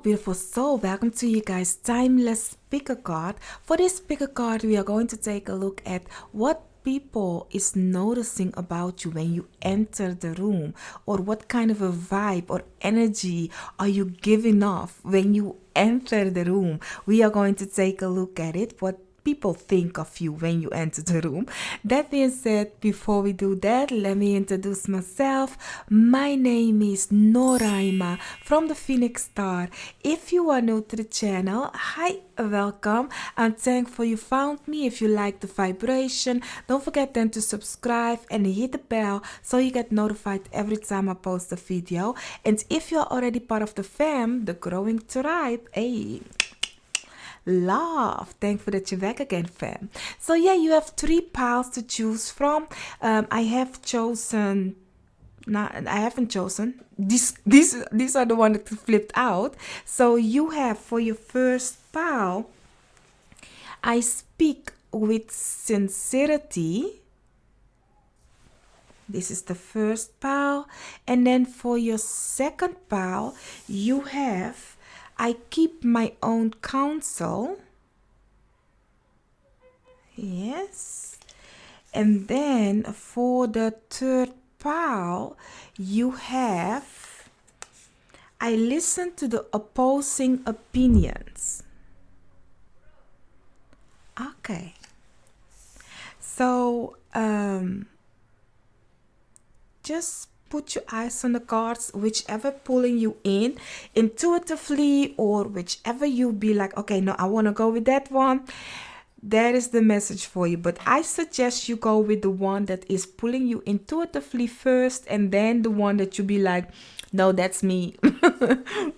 beautiful soul. Welcome to you guys timeless picker card. For this picker card, we are going to take a look at what people is noticing about you when you enter the room, or what kind of a vibe or energy are you giving off when you enter the room. We are going to take a look at it, what people think of you when you enter the room. That being said, before we do that, let me introduce myself. My name is Noraima from the Phoenix Star. If you are new to the channel, hi, welcome. I'm thankful you found me. If you like the vibration, don't forget then to subscribe and hit the bell so you get notified every time I post a video. And if you're already part of the fam, the growing tribe, hey, love, thankful that you're back again, fam. So yeah, you have 3 piles to choose from. I have chosen, I haven't chosen these are the ones that flipped out. So you have, for your first pile, I speak with sincerity. This is the first pile. And then for your second pile, you have, I keep my own counsel. Yes. And then for the third pile, you have, I listen to the opposing opinions. Okay. So, just put your eyes on the cards, whichever pulling you in intuitively, or whichever you be like, okay, no, I want to go with that one. That is the message for you. But I suggest you go with the one that is pulling you intuitively first, and then the one that you be like, no, that's me,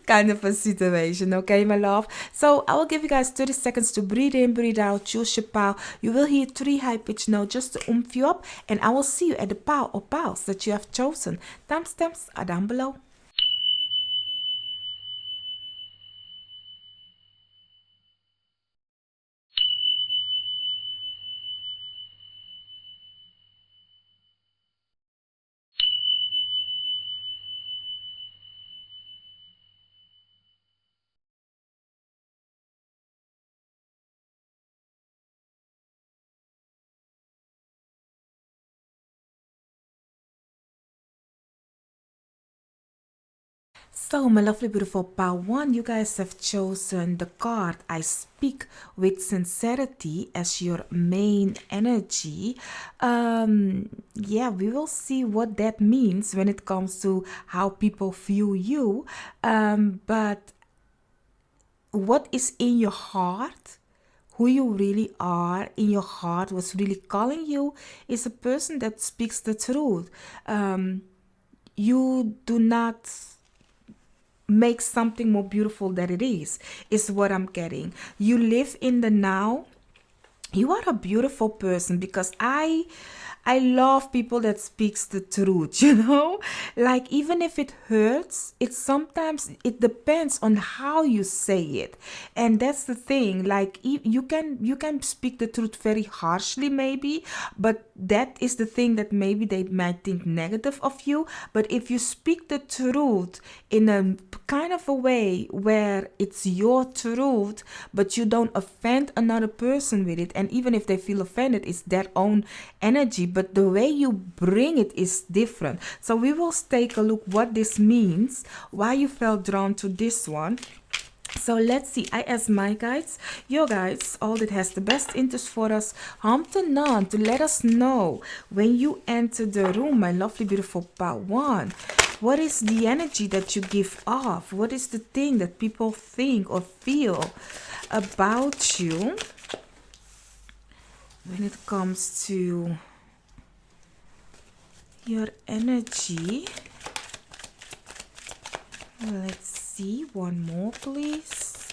kind of a situation. Okay, my love. So I will give you guys 30 seconds to breathe in, breathe out, choose your pile. You will hear 3 high-pitched notes just to oomph you up, and I will see you at the pile or piles that you have chosen. Timestamps are down below. So, my lovely, beautiful pile 1, you guys have chosen the card I speak with sincerity as your main energy. Yeah, we will see what that means when it comes to how people view you. But what is in your heart, who you really are in your heart, what's really calling you, is a person that speaks the truth. You do not make something more beautiful than it is what I'm getting. You live in the now. You are a beautiful person, because I love people that speaks the truth, like, even if it hurts, it depends on how you say it. And that's the thing, like, you can speak the truth very harshly maybe, but that is the thing that maybe they might think negative of you. But if you speak the truth in a kind of a way where it's your truth, but you don't offend another person with it, and even if they feel offended, it's their own energy, but the way you bring it is different. So we will take a look what this means, why you felt drawn to this one. So let's see. I asked my guides, your guides, all that has the best interest for us, Hamtanan, to let us know when you enter the room, my lovely, beautiful part 1. What is the energy that you give off? What is the thing that people think or feel about you when it comes to your energy? Let's see, one more please.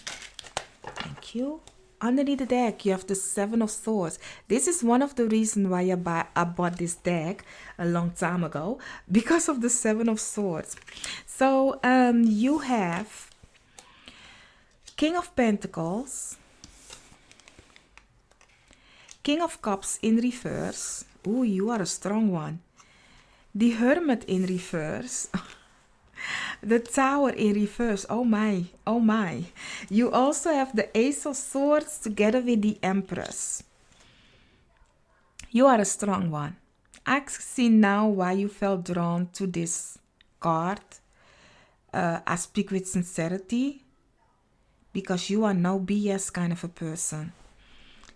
Thank you. Underneath the deck, you have the 7 of Swords. This is one of the reasons why I bought this deck a long time ago, because of the 7 of Swords. So you have King of Pentacles, King of Cups in reverse. Ooh, you are a strong one. The Hermit in reverse. The Tower in reverse. Oh my, oh my. You also have the Ace of Swords together with the Empress. You are a strong one. I see now why you felt drawn to this card. I speak with sincerity because you are no BS kind of a person.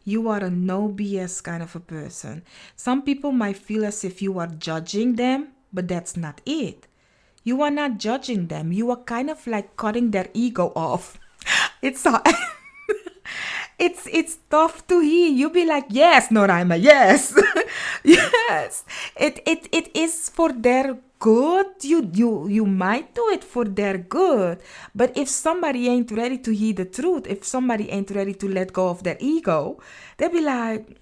You are a no BS kind of a person. Some people might feel as if you are judging them, but that's not it. You are not judging them. You are kind of like cutting their ego off. It's hard. It's tough to hear. You be like, yes, Noraima, yes. Yes. It is for their good. You might do it for their good. But if somebody ain't ready to hear the truth, if somebody ain't ready to let go of their ego, they'll be like,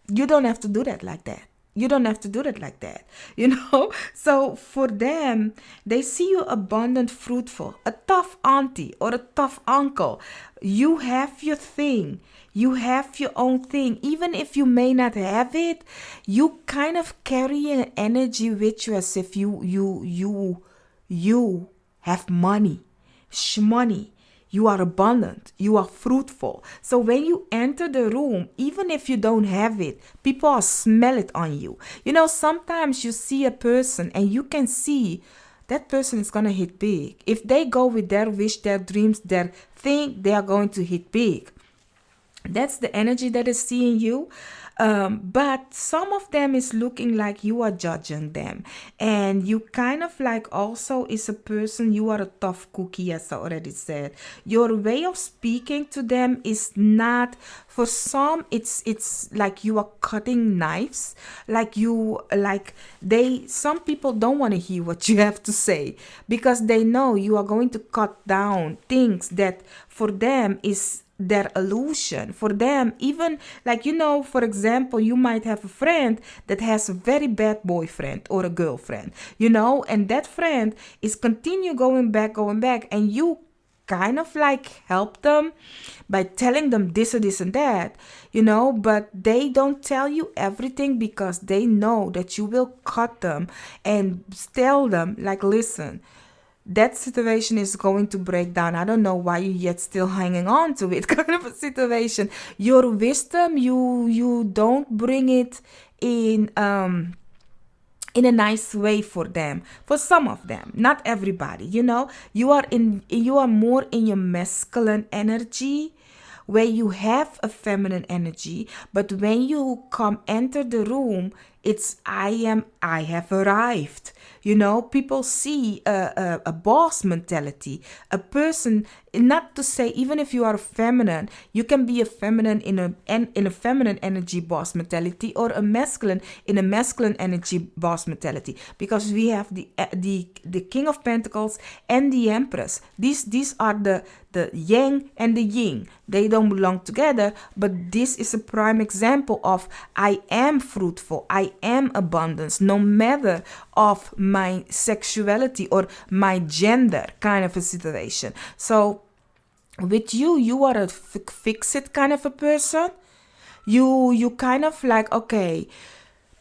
you don't have to do that like that. You don't have to do that like that, you know? So for them, they see you abundant, fruitful, a tough auntie or a tough uncle. You have your thing. You have your own thing. Even if you may not have it, you kind of carry an energy with you as if you have money, shmoney. You are abundant. You are fruitful. So when you enter the room, even if you don't have it, people will smell it on you. You know, sometimes you see a person and you can see that person is going to hit big. If they go with their wish, their dreams, their thing, they are going to hit big. That's the energy that is seeing you. But some of them is looking like you are judging them. And you kind of like also is a person, you are a tough cookie, as I already said. Your way of speaking to them is not, for some, it's like you are cutting knives. Some people don't want to hear what you have to say because they know you are going to cut down things that for them is their illusion. For them, even like, you know, for example, you might have a friend that has a very bad boyfriend or a girlfriend, you know, and that friend is continue going back, and you kind of like help them by telling them this or this and that, you know, but they don't tell you everything because they know that you will cut them and tell them like, listen, that situation is going to break down. I don't know why you're yet still hanging on to it, kind of a situation. Your wisdom, you don't bring it in a nice way for them. For some of them, not everybody. You know, you are more in your masculine energy, where you have a feminine energy, but when you enter the room, it's I have arrived. You know, people see a boss mentality, a person. Not to say even if you are feminine, you can be a feminine in a feminine energy boss mentality, or a masculine in a masculine energy boss mentality. Because we have the King of Pentacles and the Empress. These are the Yang and the Yin. They don't belong together, but this is a prime example of I am fruitful, I am abundance, no matter of my sexuality or my gender, kind of a situation. So with you are a fix-it kind of a person. You kind of like, okay,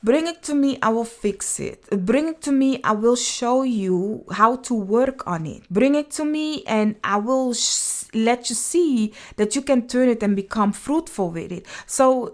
bring it to me, I will fix it. Bring it to me, I will show you how to work on it. Bring it to me and I will let you see that you can turn it and become fruitful with it. So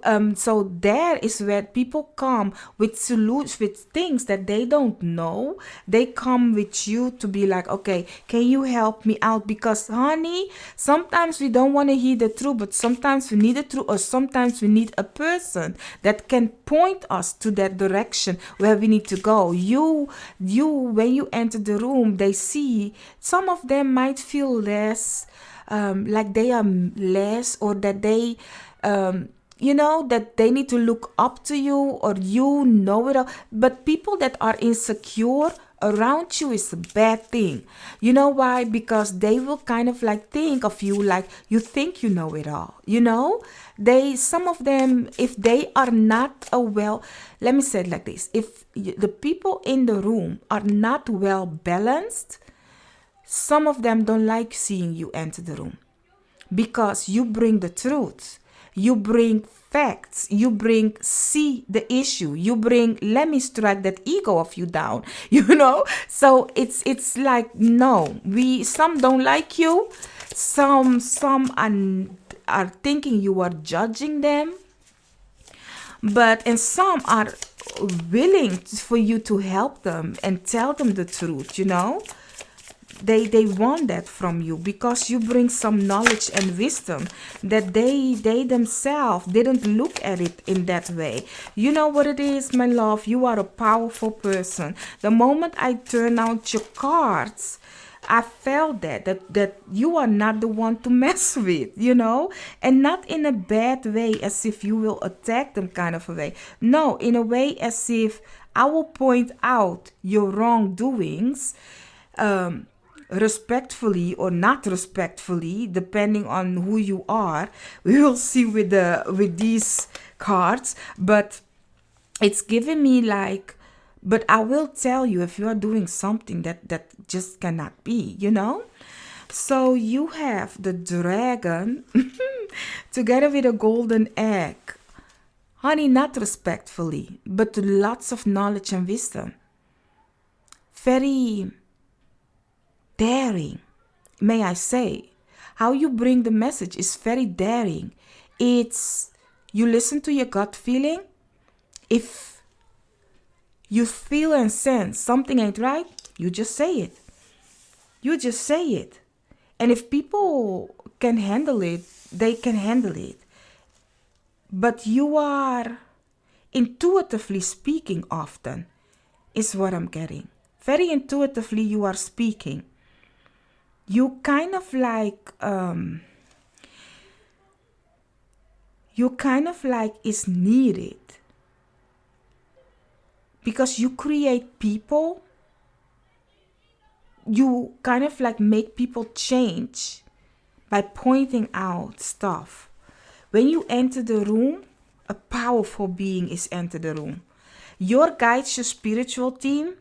there is where people come with solutions, with things that they don't know. They come with you to be like, okay, can you help me out? Because honey, sometimes we don't want to hear the truth, but sometimes we need the truth, or sometimes we need a person that can point us to that direction where we need to go. You when you enter the room, they see, some of them might feel less like they are less, or that they that they need to look up to you, or you know it all. But people that are insecure around you is a bad thing. You know why? Because they will kind of like think of you like you think you know it all. You know, some of them, if they are not let me say it like this: if the people in the room are not well balanced, some of them don't like seeing you enter the room, because you bring the truth. You bring facts. You bring see the issue. You bring let me strike that ego of you down. So it's like no. We some don't like you. Some are thinking you are judging them, and some are willing for you to help them and tell them the truth. They want that from you because you bring some knowledge and wisdom that they themselves didn't look at it in that way. You know what it is, my love? You are a powerful person. The moment I turn out your cards, I felt that you are not the one to mess with, and not in a bad way as if you will attack them kind of a way. No, in a way as if I will point out your wrongdoings, respectfully or not respectfully, depending on who you are. We will see with these cards, but it's giving me like, but I will tell you if you are doing something that just cannot be. So you have the dragon together with a golden egg. Honey, not respectfully, but lots of knowledge and wisdom. Very daring, may I say. How you bring the message is very daring. It's you listen to your gut feeling. If you feel and sense something ain't right, you just say it. You just say it. And if people can handle it, they can handle it. But you are intuitively speaking often, is what I'm getting. Very intuitively you are speaking. You kind of like is needed because you create people. You kind of like make people change by pointing out stuff. When you enter the room, a powerful being is enter the room. Your guides, your spiritual team,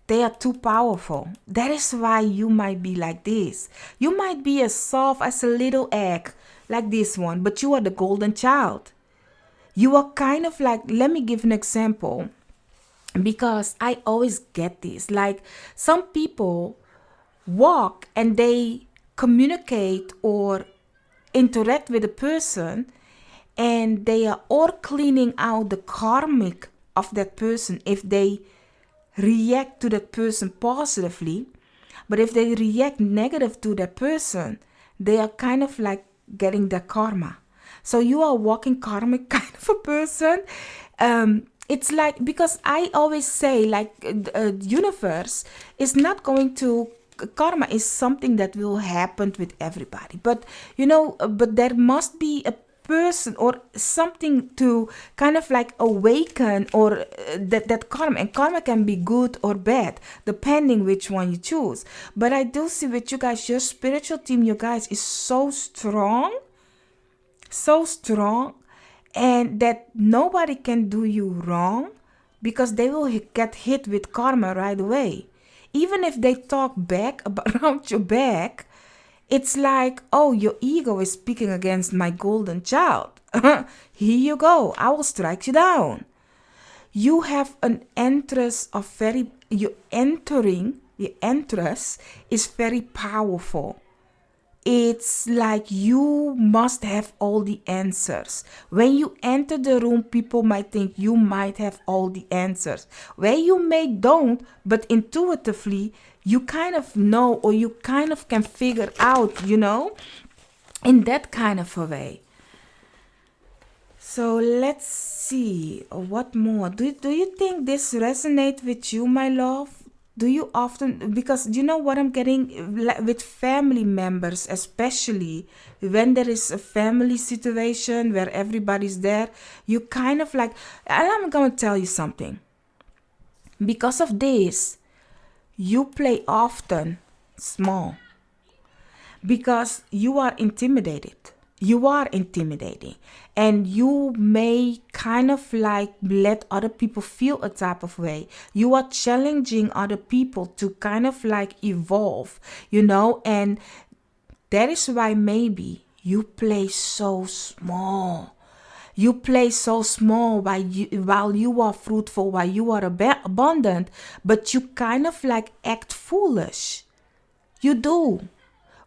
they are too powerful. That is why you might be like this. You might be as soft as a little egg, like this one, but you are the golden child. You are kind of like, let me give an example, because I always get this. Like some people walk and they communicate or interact with a person, and they are all cleaning out the karmic of that person if they react to that person positively. But if they react negative to that person, they are kind of like getting the karma. So you are walking karmic kind of a person. It's like, because I always say like universe is not going to, karma is something that will happen with everybody. But but there must be a person or something to kind of like awaken or that karma, and karma can be good or bad depending which one you choose. But I do see with you guys, your spiritual team, you guys, is so strong, and that nobody can do you wrong because they will get hit with karma right away. Even if they talk back around your back, it's like, oh, your ego is speaking against my golden child. Here you go. I will strike you down. You have an entrance of very, you entering, the entrance is very powerful. It's like you must have all the answers. When you enter the room, people might think you might have all the answers. Where you may don't, but intuitively, you kind of know, or you kind of can figure out, in that kind of a way. So let's see, what more? Do you think this resonates with you, my love? Do you often, because you know what I'm getting with family members, especially when there is a family situation where everybody's there, you kind of like, and I'm going to tell you something. Because of this, you play often small because you are intimidated. You are intimidating, and you may kind of like let other people feel a type of way. You are challenging other people to kind of like evolve, and that is why maybe you play so small, You play so small while you are fruitful, while you are abundant, but you kind of like act foolish. You do.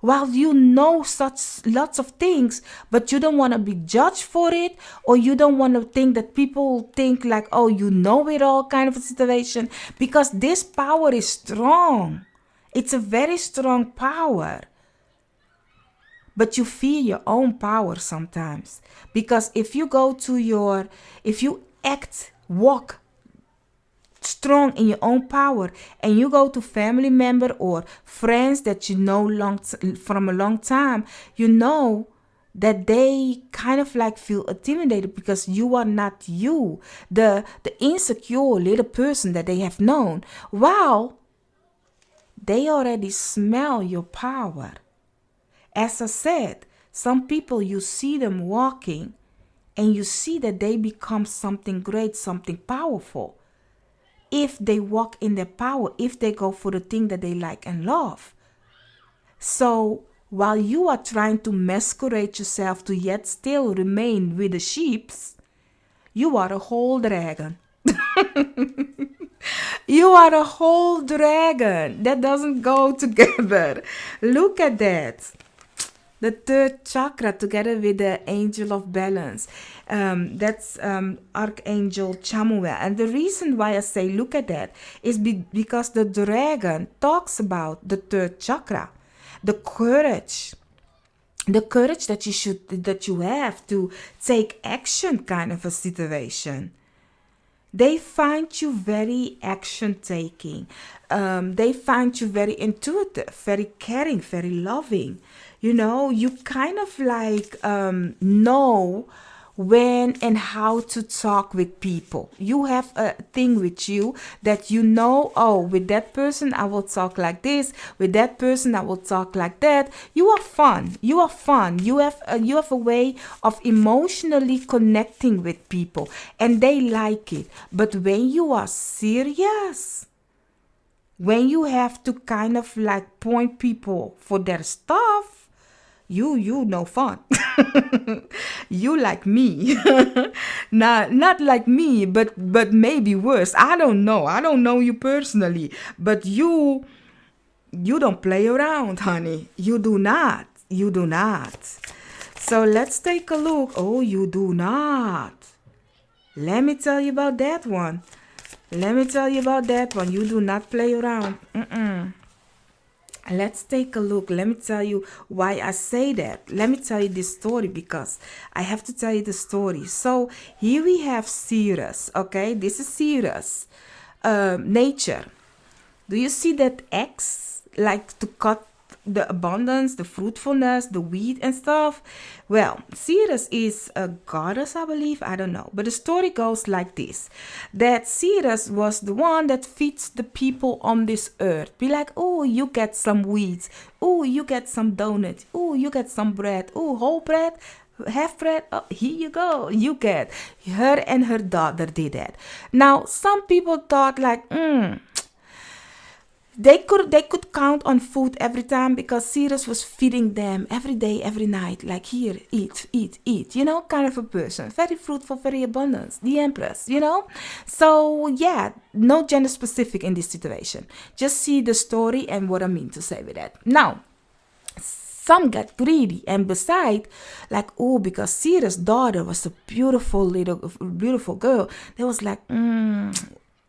While you know such lots of things, but you don't want to be judged for it, or you don't want to think that people think like, oh, you know it all kind of a situation, because this power is strong. It's a very strong power. But you fear your own power sometimes. Because if you walk strong in your own power, and you go to family member or friends that you know from a long time, you know that they kind of like feel intimidated because you are not you, the insecure little person that they have known. Wow, they already smell your power. As I said, some people, you see them walking and you see that they become something great, something powerful. If they walk in their power, if they go for the thing that they like and love. So while you are trying to masquerade yourself to yet still remain with the sheeps, you are a whole dragon. You are a whole dragon. That doesn't go together. Look at that. The third chakra together with the angel of balance. That's Archangel Chamuel. And the reason why I say look at that is because the dragon talks about the third chakra. The courage that you have to take action kind of a situation. They find you very action taking. They find you very intuitive, very caring, very loving. You know, you kind of like know when and how to talk with people. You have a thing with you that you know, oh, with that person I will talk like this, with that person I will talk like that. You are fun. You have a way of emotionally connecting with people, and they like it. But when you are serious, when you have to kind of like point people for their stuff, you no fun. You like me. Not like me, but maybe worse. I don't know you personally, but you don't play around, honey. You do not. So let's take a look. Oh, you do not. Let me tell you about that one. You do not play around. Let's take a look. Let me tell you why I say that. Let me tell you this story, because I have to tell you the story. So here we have Ceres. Okay, this is Ceres. Nature. Do you see that X like to cut the abundance, the fruitfulness, the wheat and stuff? Well, Ceres is a goddess, I believe. I don't know. But the story goes like this. That Ceres was the one that feeds the people on this earth. Be like, oh, you get some wheat. Oh, you get some donut. Oh, you get some bread. Oh, whole bread. Half bread. Oh, here you go. You get. Her and her daughter did that. Now, some people thought like, They could count on food every time, because Ceres was feeding them every day, every night. Like, here, eat. You know, kind of a person. Very fruitful, very abundant. The Empress, you know. So, yeah, no gender specific in this situation. Just see the story and what I mean to say with that. Now, some got greedy, and beside, like, oh, because Ceres' daughter was a beautiful girl, they was like,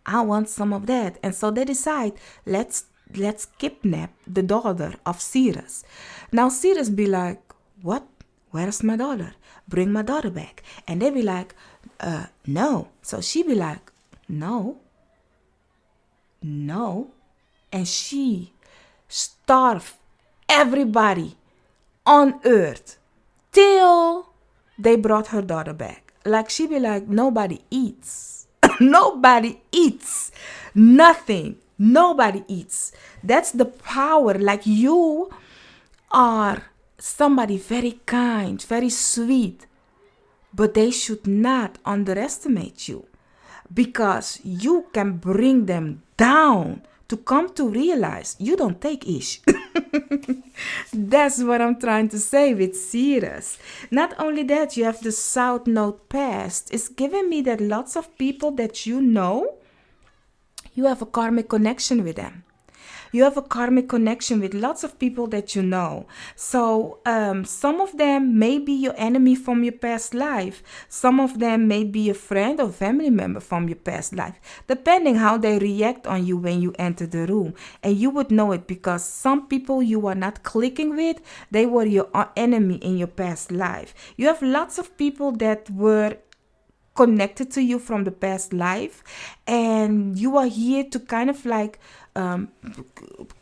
I want some of that. And so they decide, let's kidnap the daughter of Ceres. Now Ceres be like, what? Where's my daughter? Bring my daughter back. And they be like, no. So she be like, no. And she starved everybody on earth till they brought her daughter back. Like, she be like, nobody eats. Nobody eats. Nothing. Nobody eats. That's the power. Like, you are somebody very kind, very sweet, but they should not underestimate you, because you can bring them down to come to realize you don't take ish. That's what I'm trying to say with Sirius. Not only that, you have the South Node past. It's giving me that lots of people that you know, you have a karmic connection with them. You have a karmic connection with lots of people that you know. So some of them may be your enemy from your past life. Some of them may be a friend or family member from your past life, depending how they react on you when you enter the room. And you would know it because some people you are not clicking with, they were your enemy in your past life. You have lots of people that were connected to you from the past life, and you are here to kind of like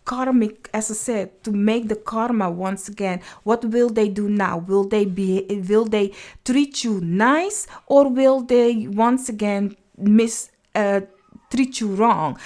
karmic, as I said, to make the karma once again. What will they do now? Will they treat you nice, or will they once again treat you wrong,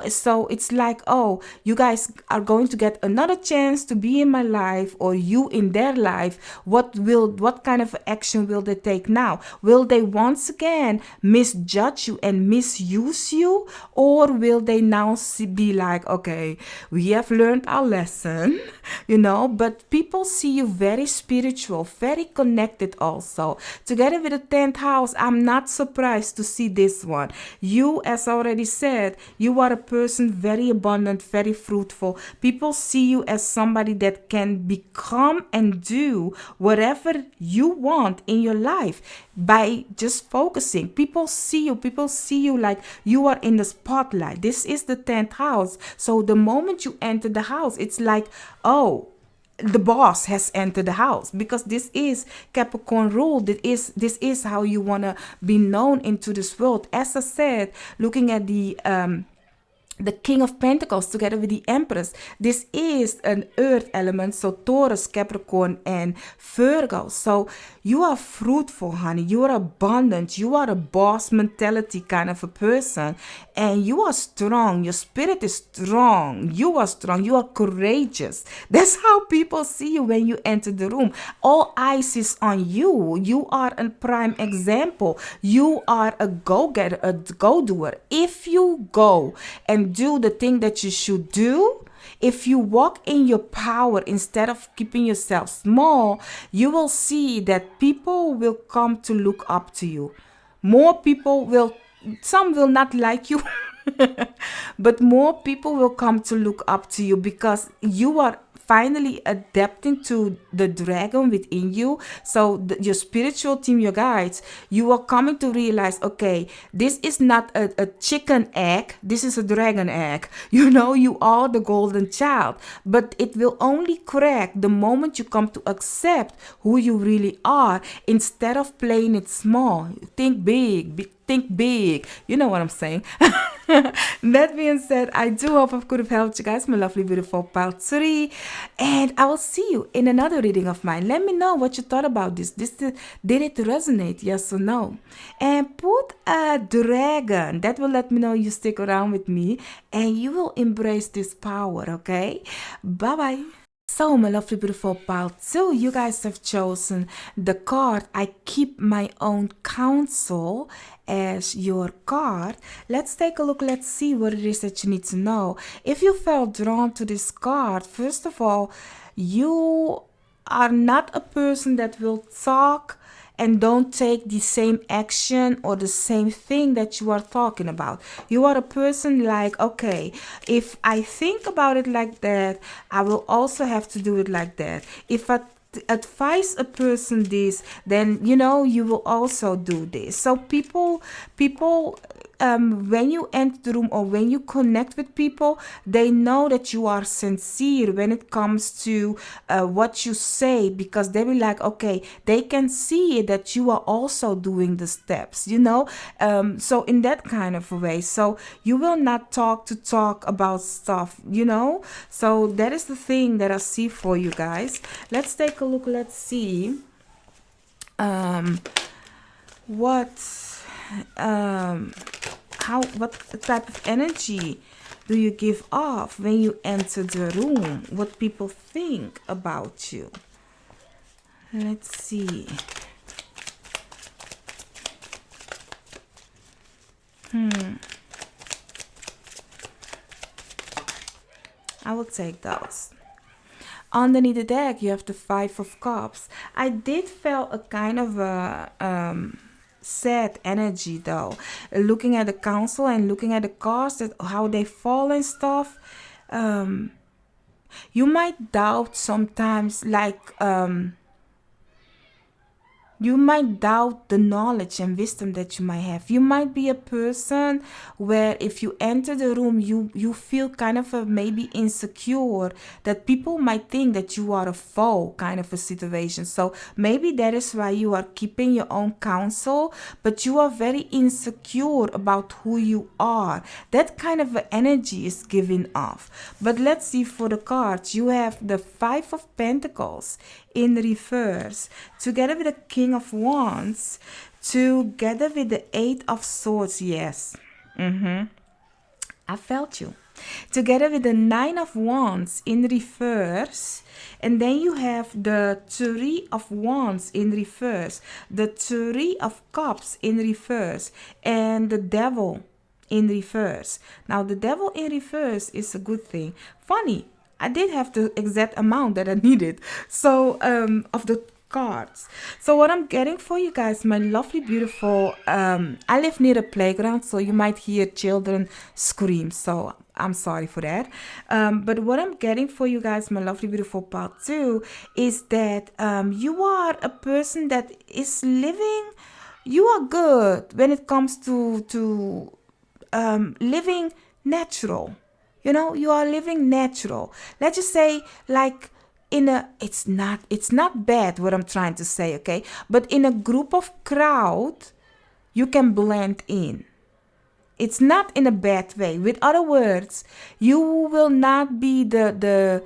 so it's like, oh, you guys are going to get another chance to be in my life, or you in their life. What kind of action will they take now? Will they once again misjudge you and misuse you, or will they now be like, okay, we have learned our lesson, but people see you very spiritual, very connected also. Together with the 10th house, I'm not surprised to see this one. You, as already said, you are a person very abundant, very fruitful. People see you as somebody that can become and do whatever you want in your life by just focusing. People see you like you are in the spotlight. This is the 10th house. So the moment you enter the house, it's like, oh, the boss has entered the house, because this is Capricorn rule. This is how you want to be known into this world. As I said, looking at the King of Pentacles together with the Empress, this is an earth element, so Taurus, Capricorn, and Virgo. So you are fruitful, honey. You are abundant. You are a boss mentality kind of a person, and you are strong. Your spirit is strong. You are strong. You are courageous. That's how people see you when you enter the room. All eyes is on you. You are a prime example. You are a go-getter, a go-doer. If you go and do the thing that you should do, if you walk in your power instead of keeping yourself small, you will see that people will come to look up to you. More people will, some will not like you, but more people will come to look up to you because you are finally adapting to the dragon within you. So your spiritual team, your guides, you are coming to realize, okay, this is not a chicken egg, this is a dragon egg. You are the golden child, but it will only crack the moment you come to accept who you really are instead of playing it small. Think big. Think big. You know what I'm saying? That being said, I do hope I could have helped you guys, my lovely, beautiful part 3. And I will see you in another reading of mine. Let me know what you thought about this. Did it resonate? Yes or no? And put a dragon. That will let me know you stick around with me and you will embrace this power, okay? Bye-bye. So, my lovely, beautiful pile 2, you guys have chosen the card I Keep My Own Counsel as your card. Let's take a look. Let's see what it is that you need to know. If you felt drawn to this card, first of all, you are not a person that will talk and don't take the same action or the same thing that you are talking about. You are a person like, okay, if I think about it like that, I will also have to do it like that. If I advise a person this, then you will also do this. So people when you enter the room or when you connect with people, they know that you are sincere when it comes to what you say, because they will like, okay, they can see that you are also doing the steps, so in that kind of a way. So you will not talk about stuff, so that is the thing that I see for you guys. Let's take a look. Let's see what type of energy do you give off when you enter the room? What people think about you? Let's see. I will take those. Underneath the deck, you have the Five of Cups. I did feel a kind of a sad energy though. Looking at the council and looking at the cards, that how they fall and stuff. You might doubt sometimes, like you might doubt the knowledge and wisdom that you might have. You might be a person where if you enter the room, you feel kind of a maybe insecure, that people might think that you are a foe kind of a situation. So maybe that is why you are keeping your own counsel, but you are very insecure about who you are. That kind of energy is given off. But let's see for the cards. You have the Five of Pentacles in reverse, together with the King of Wands, together with the Eight of Swords. Yes, I felt you. Together with the Nine of Wands in reverse, and then you have the Three of Wands in reverse, the Three of Cups in reverse, and the Devil in reverse. Now the Devil in reverse is a good thing. Funny, I did have the exact amount that I needed. So, of the cards. So what I'm getting for you guys, my lovely, beautiful, I live near a playground, so you might hear children scream. So I'm sorry for that. But what I'm getting for you guys, my lovely, beautiful part 2, is that you are a person that is living, you are good when it comes to living natural. You know, you are living natural. Let's just say, like, it's not bad what I'm trying to say, okay? But in a group of crowd, you can blend in. It's not in a bad way. With other words, you will not be the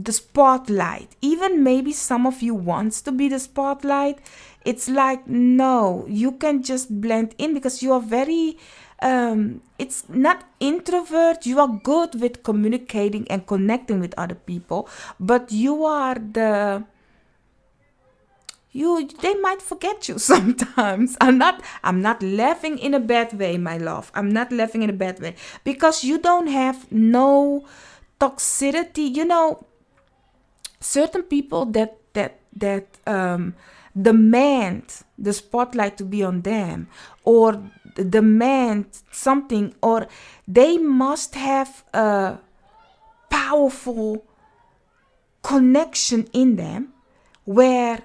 spotlight. Even maybe some of you wants to be the spotlight. It's like, no, you can just blend in because you are very it's not introvert. You are good with communicating and connecting with other people, but you are they might forget you sometimes. I'm not laughing in a bad way, my love. I'm not laughing in a bad way because you don't have no toxicity. You know, certain people that demand the spotlight to be on them, or demand something, or they must have a powerful connection in them where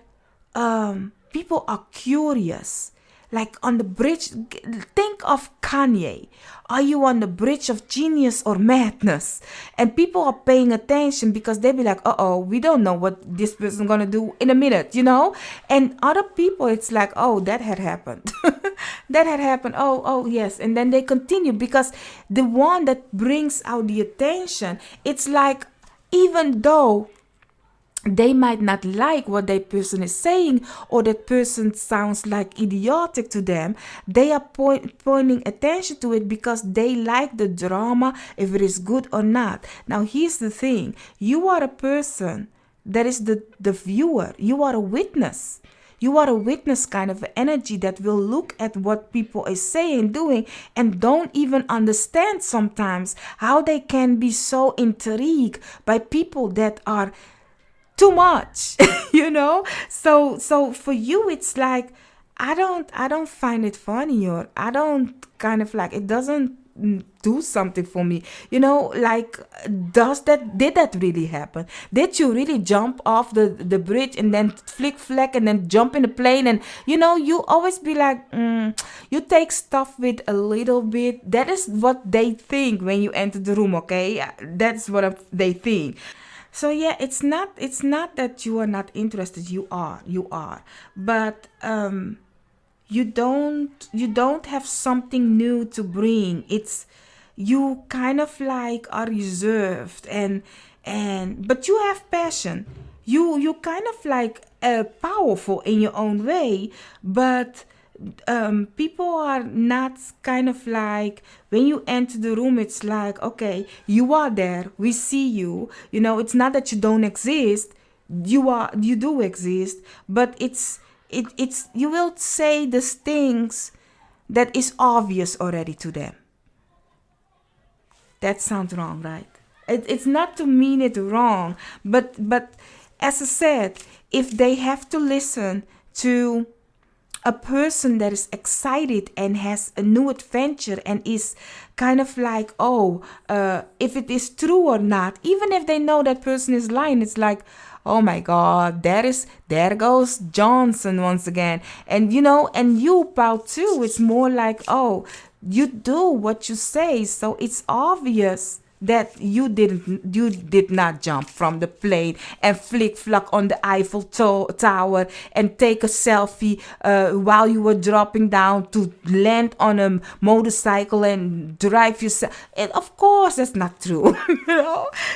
people are curious. Like on the bridge, think of Kanye. Are you on the bridge of genius or madness? And people are paying attention because they be like, we don't know what this person gonna do in a minute, you know? And other people, it's like, oh, that had happened. That had happened. Oh, yes. And then they continue because the one that brings out the attention, it's like, even though they might not like what that person is saying, or that person sounds like idiotic to them, they are pointing attention to it because they like the drama, if it is good or not. Now here's the thing, you are a person that is the viewer. You are a witness. You are a witness kind of energy that will look at what people are saying, doing, and don't even understand sometimes how they can be so intrigued by people that are too much, you know? So for you, it's like, I don't find it funny, or I don't kind of like, it doesn't do something for me, you know? Like, did that really happen? Did you really jump off the bridge and then flick flack and then jump in the plane? And you know, you always be like, you take stuff with a little bit. That is what they think when you enter the room, okay? That's what they think. So yeah, it's not that you are not interested. You are, but you don't have something new to bring. It's, you kind of like are reserved, and but you have passion. You kind of like powerful in your own way, but people are not kind of like, when you enter the room, it's like, okay, you are there, we see you, you know, it's not that you don't exist, you do exist, but it's you will say the things that is obvious already to them. That sounds wrong, right? It's not to mean it wrong, but as I said, if they have to listen to a person that is excited and has a new adventure and is kind of like, oh, if it is true or not, even if they know that person is lying, it's like, oh my God, there goes Johnson once again. And and you, Pao, too, it's more like, oh, you do what you say, so it's obvious that you did not jump from the plane and flick fluck on the Eiffel Tower and take a selfie while you were dropping down to land on a motorcycle and drive yourself. And of course that's not true.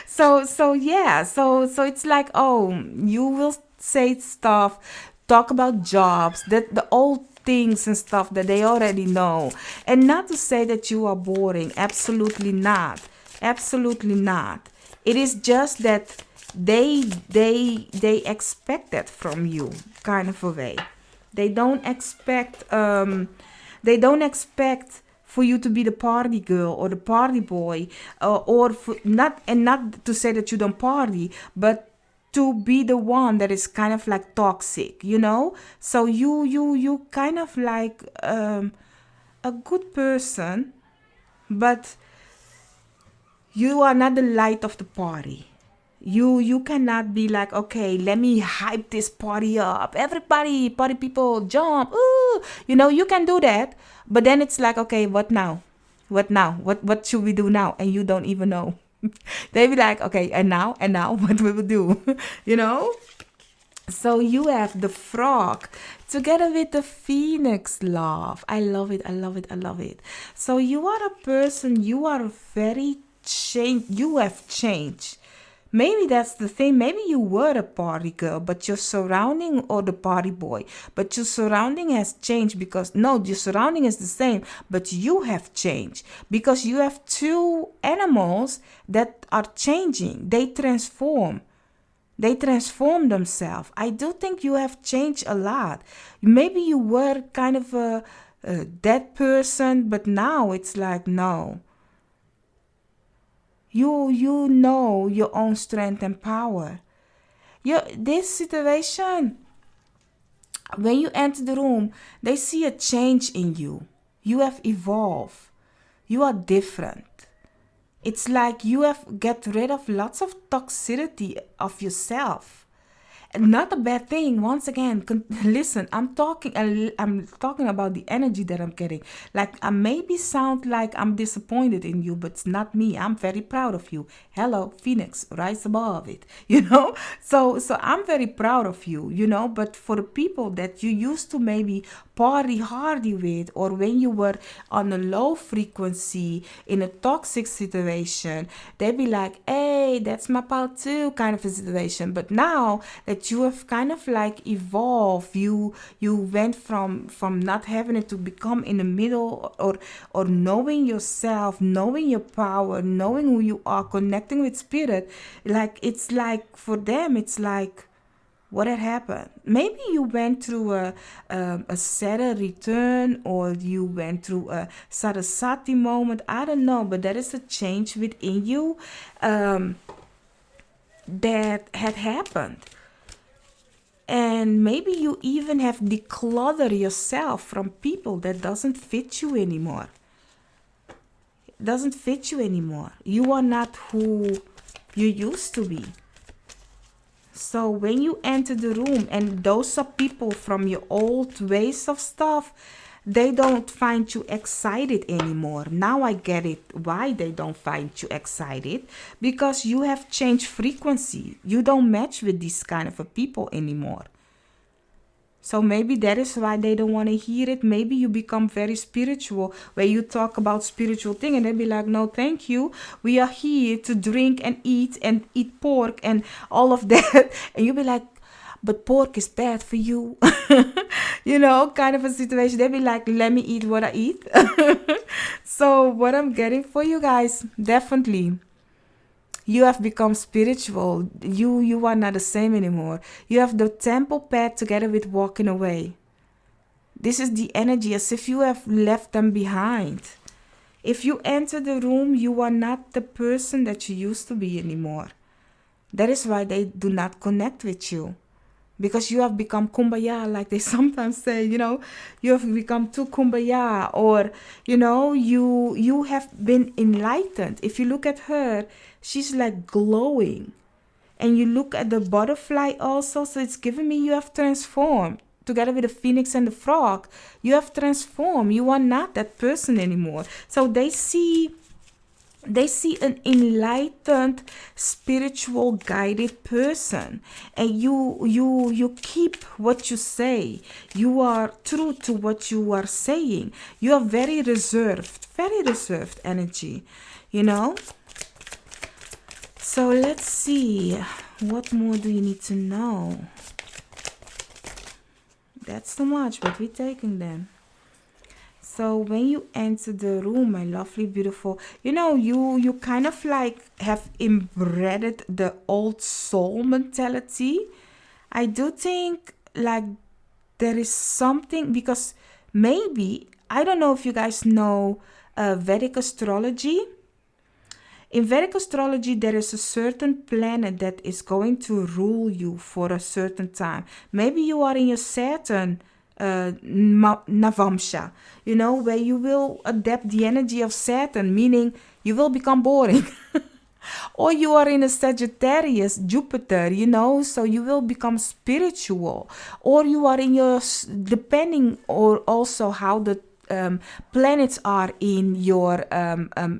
So it's like, oh, you will say stuff, talk about jobs, that the old things and stuff that they already know. And not to say that you are boring, absolutely not. Absolutely not. It is just that they expect that from you, kind of a way. They don't expect for you to be the party girl or the party boy, or for, not to say that you don't party, but to be the one that is kind of like toxic, So you kind of like a good person, but you are not the light of the party. You cannot be like, okay, let me hype this party up. Everybody, party people, jump. Ooh. You can do that. But then it's like, okay, what now? What now? What should we do now? And you don't even know. They be like, okay, and now, what we will do? So you have the frog together with the phoenix, love. I love it. I love it. I love it. So you are a person, you are very changed. You have changed. Maybe that's the thing. Maybe you were a party girl, but your surrounding, or the party boy, but your surrounding has changed, because no, your surrounding is the same, but you have changed because you have two animals that are changing. They transform themselves. I do think you have changed a lot. Maybe you were kind of a dead person, but now it's like, no. You know your own strength and power. This situation, when you enter the room, they see a change in you. You have evolved. You are different. It's like you have get rid of lots of toxicity of yourself. Not a bad thing. Once again, listen, I'm talking about the energy that I'm getting. Like, I maybe sound like I'm disappointed in you, but it's not me. I'm very proud of you. Hello, Phoenix, rise above it. So I'm very proud of you. But for the people that you used to maybe party hardy with, or when you were on a low frequency in a toxic situation, they'd be like, hey, that's my pal too, kind of a situation. But now that you have kind of like evolved, you went from not having it to become in the middle, or knowing yourself, knowing your power, knowing who you are, connecting with spirit. Like, it's like, for them, it's like, what had happened? Maybe you went through a Saturn return, or you went through a Saraswati moment. I don't know, but there is a change within you that had happened. And maybe you even have decluttered yourself from people that doesn't fit you anymore. You are not who you used to be. So when you enter the room, and those are people from your old ways of stuff, they don't find you excited anymore. Now I get it why they don't find you excited, because you have changed frequency. You don't match with these kind of people anymore. So maybe that is why they don't want to hear it. Maybe you become very spiritual, where you talk about spiritual thing, and they be like, no, thank you. We are here to drink and eat pork and all of that. And you be like, but pork is bad for you. Kind of a situation. They be like, let me eat what I eat. So what I'm getting for you guys, definitely, you have become spiritual. You are not the same anymore. You have the temple path together with walking away. This is the energy, as if you have left them behind. If you enter the room, you are not the person that you used to be anymore. That is why they do not connect with you. Because you have become kumbaya, like they sometimes say, you have become too kumbaya, or you have been enlightened. If you look at her, she's like glowing. And you look at the butterfly also, so it's giving me you have transformed. Together with the phoenix and the frog, you have transformed. You are not that person anymore. So they see an enlightened, spiritual, guided person, and you keep what you say. You are true to what you are saying. You are very reserved energy, So let's see, what more do you need to know? That's too much, but we're taking them. So when you enter the room, my lovely, beautiful, you kind of like have embedded the old soul mentality. I do think like there is something, because maybe, I don't know if you guys know Vedic astrology. In Vedic astrology, there is a certain planet that is going to rule you for a certain time. Maybe you are in your Saturn Navamsha, where you will adapt the energy of Saturn, meaning you will become boring. Or you are in a Sagittarius Jupiter, so you will become spiritual. Or you are in your, depending, or also how the planets are in your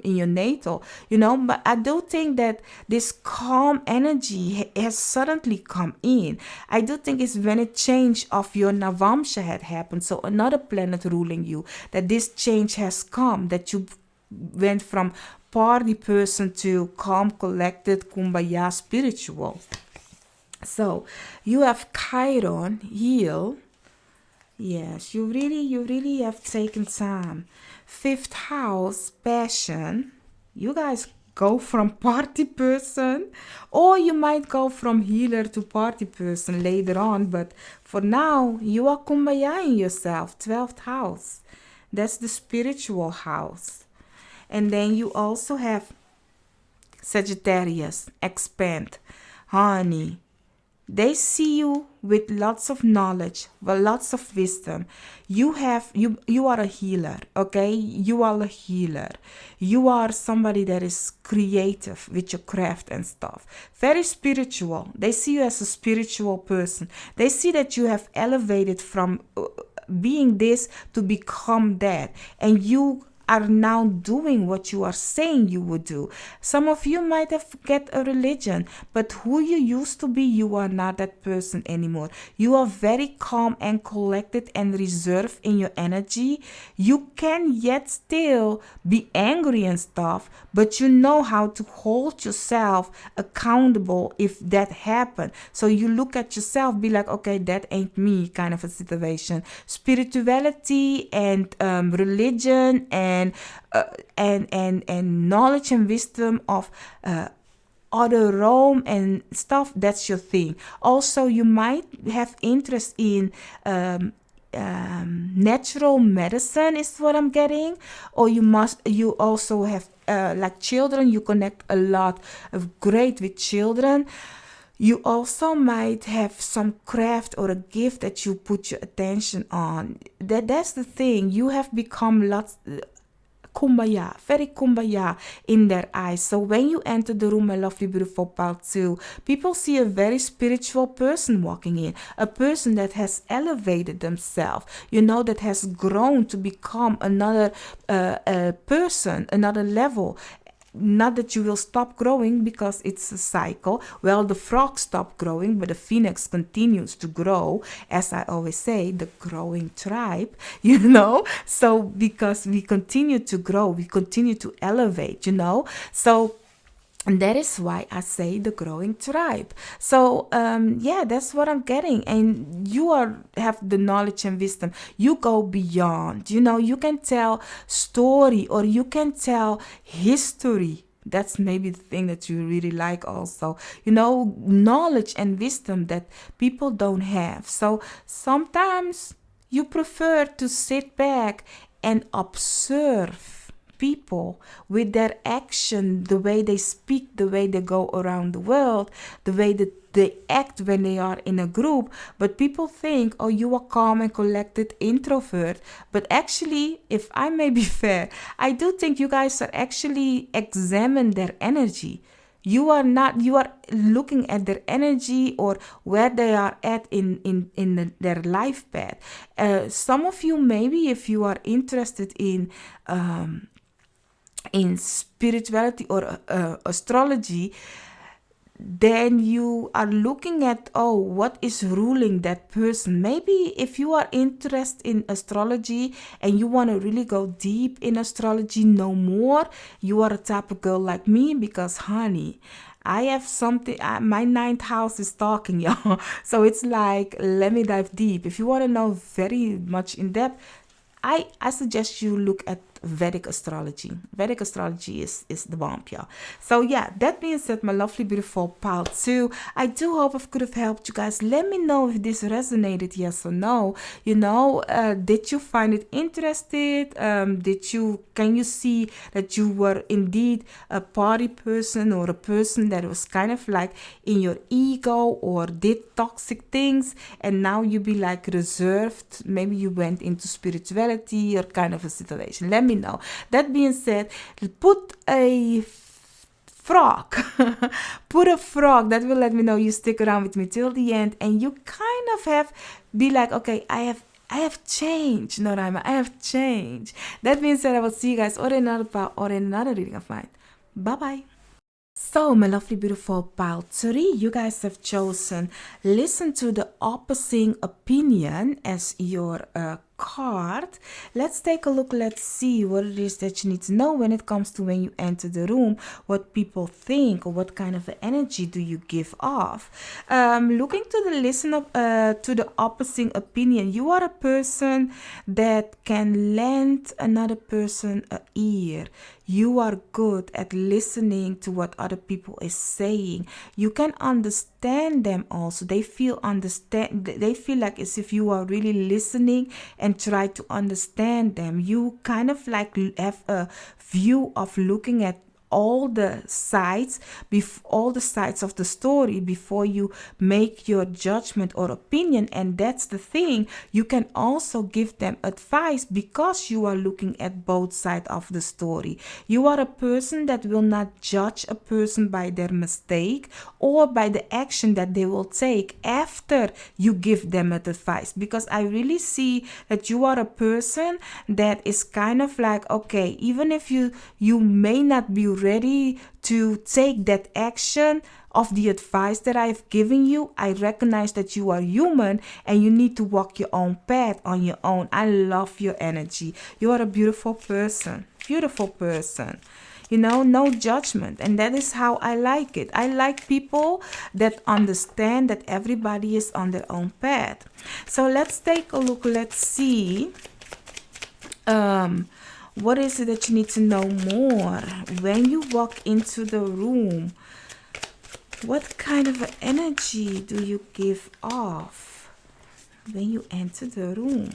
natal, but I do think that this calm energy has suddenly come in. I do think it's when a change of your Navamsha had happened, so another planet ruling you, that this change has come, that you went from party person to calm, collected, kumbaya, spiritual. So you have Chiron, heal. Yes, you really have taken time. Fifth house, passion. You guys go from party person, or you might go from healer to party person later on, but for now, you are kumbaya in yourself. 12th house. That's the spiritual house. And then you also have Sagittarius, expand, honey. They see you with lots of knowledge, with lots of wisdom. You are a healer, okay? You are a healer. You are somebody that is creative with your craft and stuff. Very spiritual. They see you as a spiritual person. They see that you have elevated from being this to become that. And you are now doing what you are saying you would do. Some of you might have get a religion, but who you used to be, you are not that person anymore. You are very calm and collected and reserved in your energy. You can yet still be angry and stuff, but you know how to hold yourself accountable if that happened. So you look at yourself, be like, okay, that ain't me, kind of a situation. Spirituality and religion and knowledge and wisdom of other realm and stuff, that's your thing. Also, you might have interest in natural medicine, is what I'm getting. Or you also have like children, you connect a lot of great with children. You also might have some craft or a gift that you put your attention on. That's the thing. You have become lots kumbaya, very kumbaya in their eyes. So when you enter the room, my lovely, beautiful part 2, people see a very spiritual person walking in, a person that has elevated themselves, that has grown to become another person, another level. Not that you will stop growing, because it's a cycle. Well, the frog stopped growing, but the phoenix continues to grow. As I always say, the growing tribe, So because we continue to grow, we continue to elevate, So and that is why I say the growing tribe. So, that's what I'm getting. And you have the knowledge and wisdom. You go beyond. You can tell story, or you can tell history. That's maybe the thing that you really like also. Knowledge and wisdom that people don't have. So sometimes you prefer to sit back and observe people with their action, the way they speak, the way they go around the world, the way that they act when they are in a group. But people think, oh, you are calm and collected introvert. But actually, if I may be fair, I do think you guys are actually examine their energy. You are not, you are looking at their energy or where they are at their life path. Some of you, maybe if you are interested in spirituality or astrology, then you are looking at, oh, what is ruling that person. Maybe if you are interested in astrology and you want to really go deep in astrology, know more, you are a type of girl like me, because honey, I have something, my ninth house is talking, y'all. So it's like, let me dive deep. If you want to know very much in depth, I suggest you look at Vedic astrology. Vedic astrology is the bomb, y'all. So yeah, that being said, my lovely, beautiful pal too, I do hope I could have helped you guys. Let me know if this resonated, yes or no. You know, did you find it interested? Can you see that you were indeed a party person or a person that was kind of like in your ego or did toxic things, and now you be like reserved? Maybe you went into spirituality or kind of a situation. Let me know. That being said, put a frog put a frog that will let me know you stick around with me till the end, and you kind of have be like, okay, I have changed. No, Raima, I have changed. That being said, I will see you guys or in another reading of mine. Bye bye. So, my lovely, beautiful pile 3, you guys have chosen listen to the opposing opinion as your card. Let's take a look. Let's see what it is that you need to know when it comes to when you enter the room, what people think, or what kind of energy do you give off. Looking to the to the opposing opinion, you are a person that can lend another person an ear. You are good at listening to what other people is saying. You can understand them also. They feel like as if you are really listening and try to understand them. You kind of like have a view of looking at all the sides of the story before you make your judgment or opinion. And that's the thing, you can also give them advice because you are looking at both sides of the story. You are a person that will not judge a person by their mistake or by the action that they will take after you give them advice, because I really see that you are a person that is kind of like, okay, even if you may not be ready to take that action of the advice that I've given you, I recognize that you are human and you need to walk your own path on your own. I love your energy. You are a beautiful person. Beautiful person. You know, no judgment. And that is how I like it. I like people that understand that everybody is on their own path. So let's take a look. Let's see. What is it that you need to know more when you walk into the room? What kind of energy do you give off when you enter the room?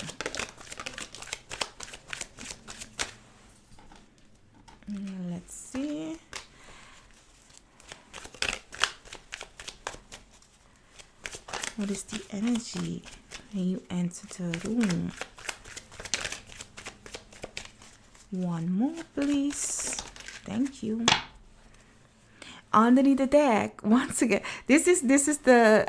Let's see. What is the energy when you enter the room? One more, please. Thank you. Underneath the deck, once again, this is the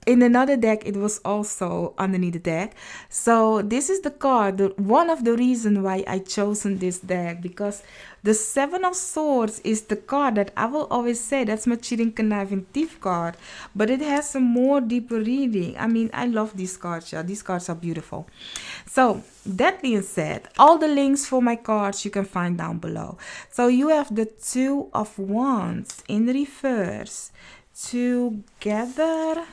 in another deck it was also underneath the deck. So this is the card, one of the reasons why I chosen this deck, because the 7 of Swords is the card that I will always say that's my cheating, conniving thief card, but it has a more deeper reading. I mean, I love these cards, yeah. These cards are beautiful. So that being said, all the links for my cards you can find down below. So you have the 2 of Wands in reverse together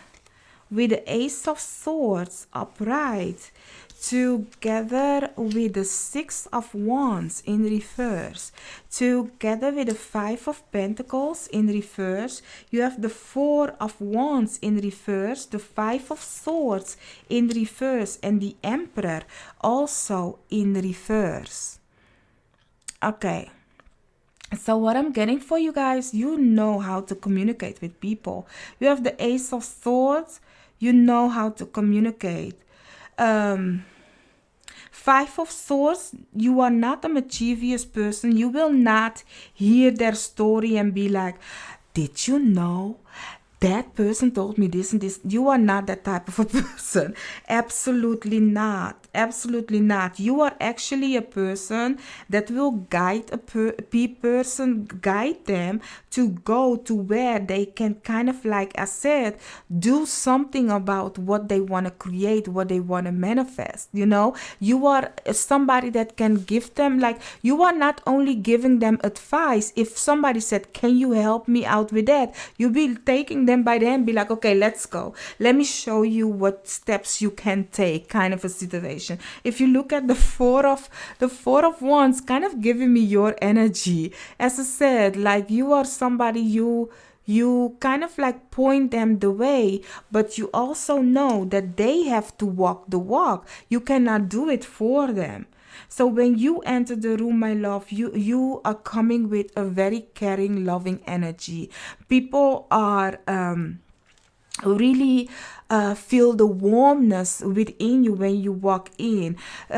with the Ace of Swords upright, together with the 6 of Wands in reverse, together with the 5 of Pentacles in reverse. You have the 4 of Wands in reverse, the 5 of Swords in reverse, and the Emperor also in reverse. Okay. So what I'm getting for you guys, you know how to communicate with people. You have the Ace of Swords. You know how to communicate. Um, Five of Swords, you are not a mischievous person. You will not hear their story and be like, did you know that person told me this and this? You are not that type of a person. Absolutely not. Absolutely not. You are actually a person that will guide guide them to go to where they can kind of, like I said, do something about what they want to create, what they want to manifest. You are somebody that can give them, like, you are not only giving them advice. If somebody said, can you help me out with that, you'll be taking them by the hand, be like, okay, let's go, let me show you what steps you can take, kind of a situation. If you look at the four of wands, kind of giving me your energy. As I said, like, you are somebody, you kind of like point them the way, but you also know that they have to walk the walk. You cannot do it for them. So when you enter the room, my love, you are coming with a very caring, loving energy. People are really feel the warmness within you when you walk in.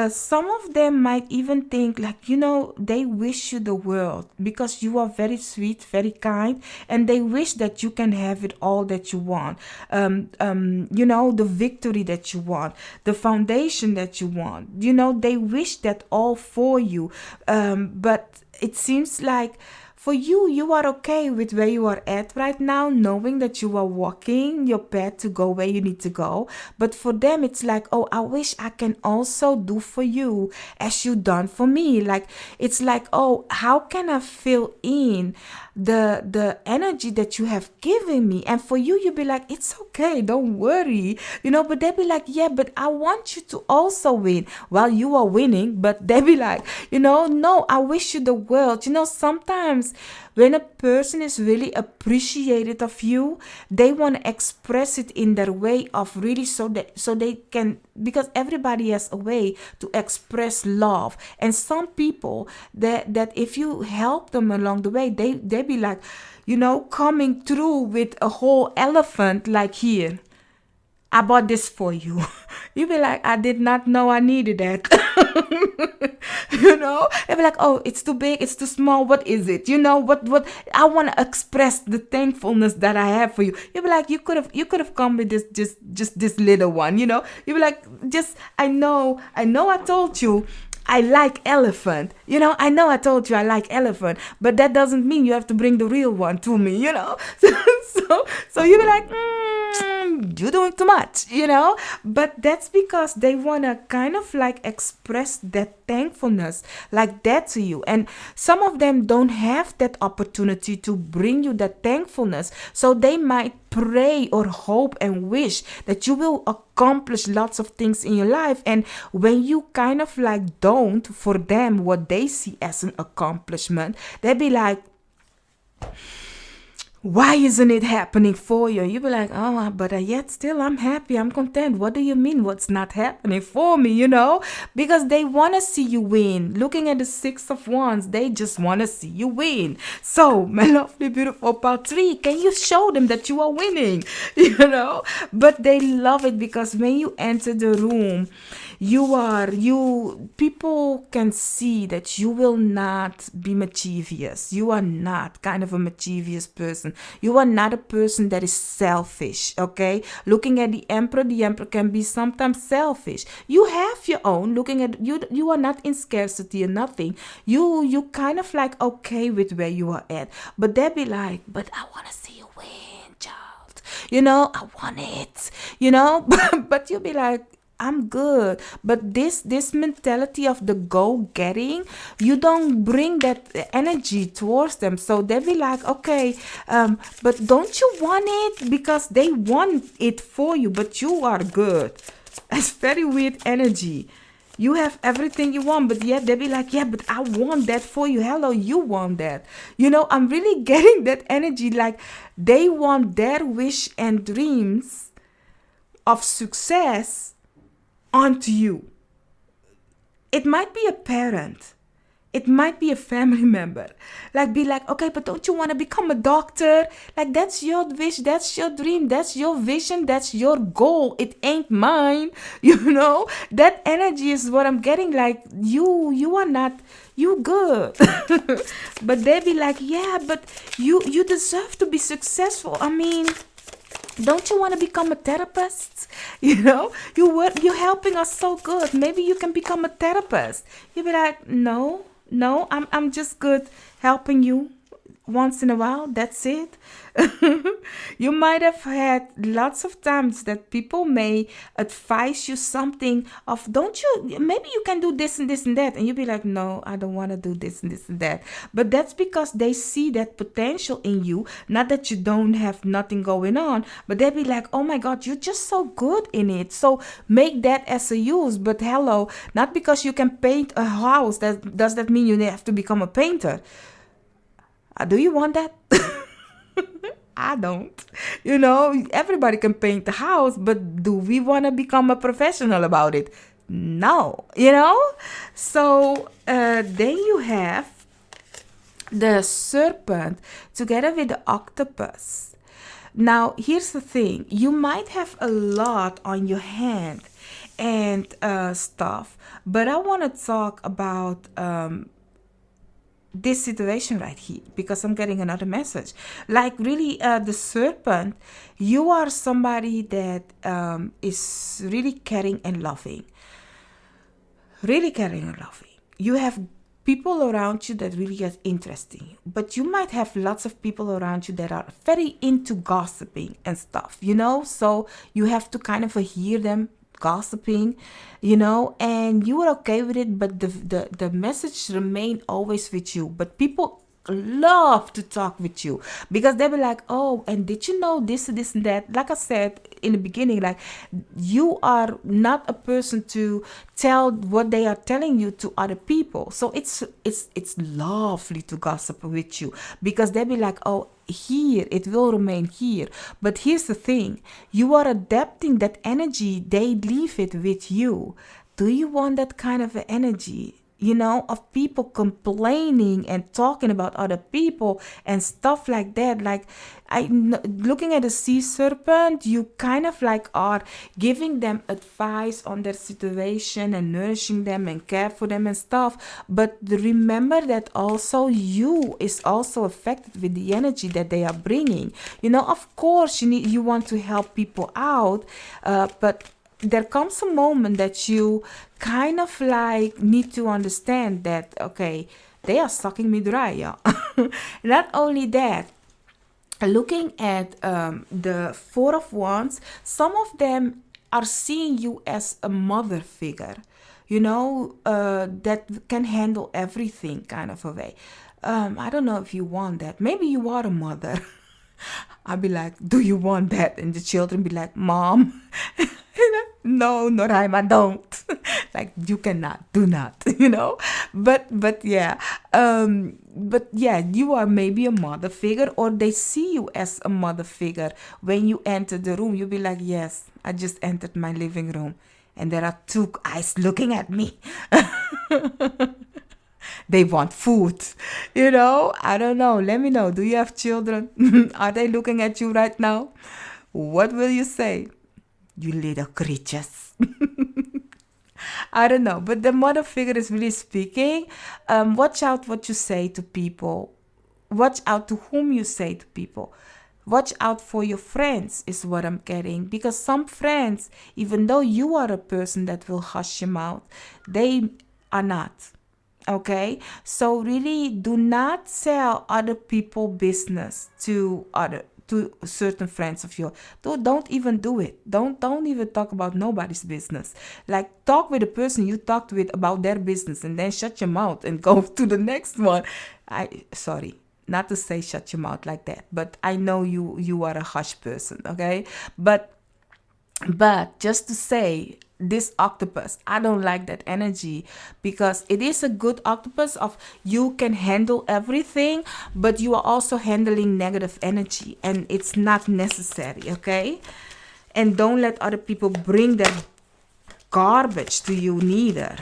Some of them might even think, like, they wish you the world because you are very sweet, very kind, and they wish that you can have it all that you want. The victory that you want, the foundation that you want. They wish that all for you. But it seems like for you, you are okay with where you are at right now, knowing that you are walking your path to go where you need to go. But for them, it's like, oh, I wish I can also do for you as you done for me. Like, it's like, oh, how can I fill in the energy that you have given me? And for you, you'll be like, it's okay, don't worry. But they'll be like, yeah, but I want you to also win. Well, you are winning, but they'll be like, no, I wish you the world. Sometimes when a person is really appreciated of you, they want to express it in their way of really, so they can, because everybody has a way to express love. And some people that if you help them along the way, they be like, coming through with a whole elephant, like, here, I bought this for you. You be like, I did not know I needed that. They be like, oh, it's too big, it's too small. What is it? What I want to express the thankfulness that I have for you. You be like, you could have come with this, just this little one. You be like, just I know I told you I like elephant. I know I told you I like elephant, but that doesn't mean you have to bring the real one to me. So you be like, you're doing too much. But that's because they want to kind of like express that thankfulness like that to you. And some of them don't have that opportunity to bring you that thankfulness. So they might pray or hope and wish that you will accomplish lots of things in your life. And when you kind of like don't, for them, what they see as an accomplishment, they be like, why isn't it happening for you? You be like, oh, but yet still I'm happy, I'm content. What do you mean what's not happening for me? Because they want to see you win. Looking at the Six of Wands, they just want to see you win. So, my lovely, beautiful part 3, can you show them that you are winning? But they love it because when you enter the room, people can see that you will not be mischievous. You are not kind of a mischievous person. You are not a person that is selfish, okay? Looking at the emperor can be sometimes selfish. You have your own. Looking at you are not in scarcity or nothing. You kind of like okay with where you are at. But they'll be like, but I want to see you win, child. I want it. But you'll be like, I'm good. But this mentality of the go-getting, you don't bring that energy towards them. So they be like, okay, but don't you want it? Because they want it for you, but you are good. That's very weird energy. You have everything you want, but yet they be like, yeah, but I want that for you. Hello, you want that. I'm really getting that energy. Like, they want their wish and dreams of success onto you. It might be a parent. It might be a family member. Like, be like, okay, but don't you want to become a doctor? Like, that's your wish, that's your dream, that's your vision, that's your goal. It ain't mine. You know, that energy is what I'm getting. Like, you are not, you good. But they be like, yeah, but you deserve to be successful. I mean, don't you want to become a therapist? You know, you're helping us so good. Maybe you can become a therapist. You'll be like, no, no, I'm just good helping you once in a while. That's it. You might have had lots of times that people may advise you something of, don't you, maybe you can do this and this and that, and you'll be like, no, I don't want to do this and this and that. But that's because they see that potential in you. Not that you don't have nothing going on, but they'll be like, oh my god, you're just so good in it, so make that as a use. But hello, not because you can paint a house that does that mean you have to become a painter. Do you want that? I don't. You know, everybody can paint the house, but do we want to become a professional about it? No, you know? So then you have the serpent together with the octopus. Now, here's the thing. You might have a lot on your hand and stuff, but I want to talk about this situation right here, because I'm getting another message. Like, really, the serpent, you are somebody that is really caring and loving. Really caring and loving. You have people around you that really get interesting, but you might have lots of people around you that are very into gossiping and stuff, you know, so you have to kind of hear them gossiping, you know, and you are okay with it, but the message remain always with you. But people love to talk with you because they'll be like, oh, and did you know this and that? Like I said in the beginning, like, you are not a person to tell what they are telling you to other people. So it's lovely to gossip with you because they'll be like, oh, here it will remain here. But here's the thing, you are adapting that energy, they leave it with you. Do you want that kind of energy, you know, of people complaining and talking about other people and stuff like that? Like, looking at a sea serpent, you kind of like are giving them advice on their situation and nourishing them and care for them and stuff. But remember that also you is also affected with the energy that they are bringing. You know, of course you want to help people out, but there comes a moment that you kind of like need to understand that, okay, they are sucking me dry, yeah. Not only that, looking at the Four of Wands, some of them are seeing you as a mother figure, you know, that can handle everything kind of a way. I don't know if you want that. Maybe you are a mother. I'll be like, do you want that? And the children be like, Mom. No, Noraim, I don't. Like, you cannot, do not, you know. But yeah, you are maybe a mother figure, or they see you as a mother figure. When you enter the room, you'll be like, yes, I just entered my living room, and there are two eyes looking at me. They want food, you know. I don't know. Let me know. Do you have children? Are they looking at you right now? What will you say? You little creatures. I don't know. But the mother figure is really speaking. Watch out what you say to people. Watch out to whom you say to people. Watch out for your friends is what I'm getting. Because some friends, even though you are a person that will hush your mouth, they are not. Okay, so really do not sell other people business to certain friends of yours. Don't even do it. Don't even talk about nobody's business. Like, talk with the person you talked with about their business, and then shut your mouth and go to the next one. Sorry, not to say shut your mouth like that, but I know you are a hush person. Okay, but just to say, this octopus, I don't like that energy, because it is a good octopus of you can handle everything, but you are also handling negative energy, and it's not necessary. Okay, and don't let other people bring that garbage to you neither.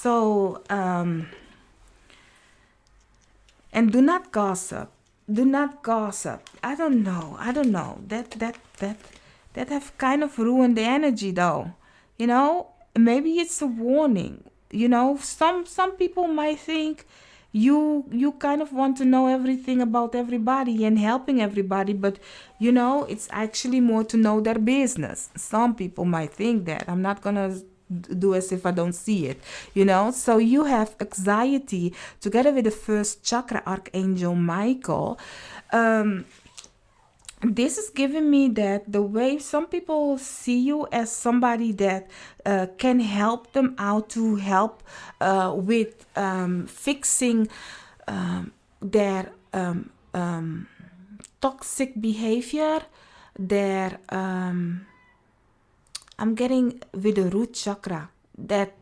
So, and do not gossip. Do not gossip. I don't know. I don't know. That have kind of ruined the energy though. You know, maybe it's a warning. You know, some people might think you kind of want to know everything about everybody and helping everybody, but you know, it's actually more to know their business. Some people might think that. I'm not gonna do as if I don't see it, you know. So you have anxiety together with the first chakra archangel Michael. This is giving me that the way some people see you as somebody that can help them out to help with fixing their toxic behavior, their I'm getting with the root chakra, that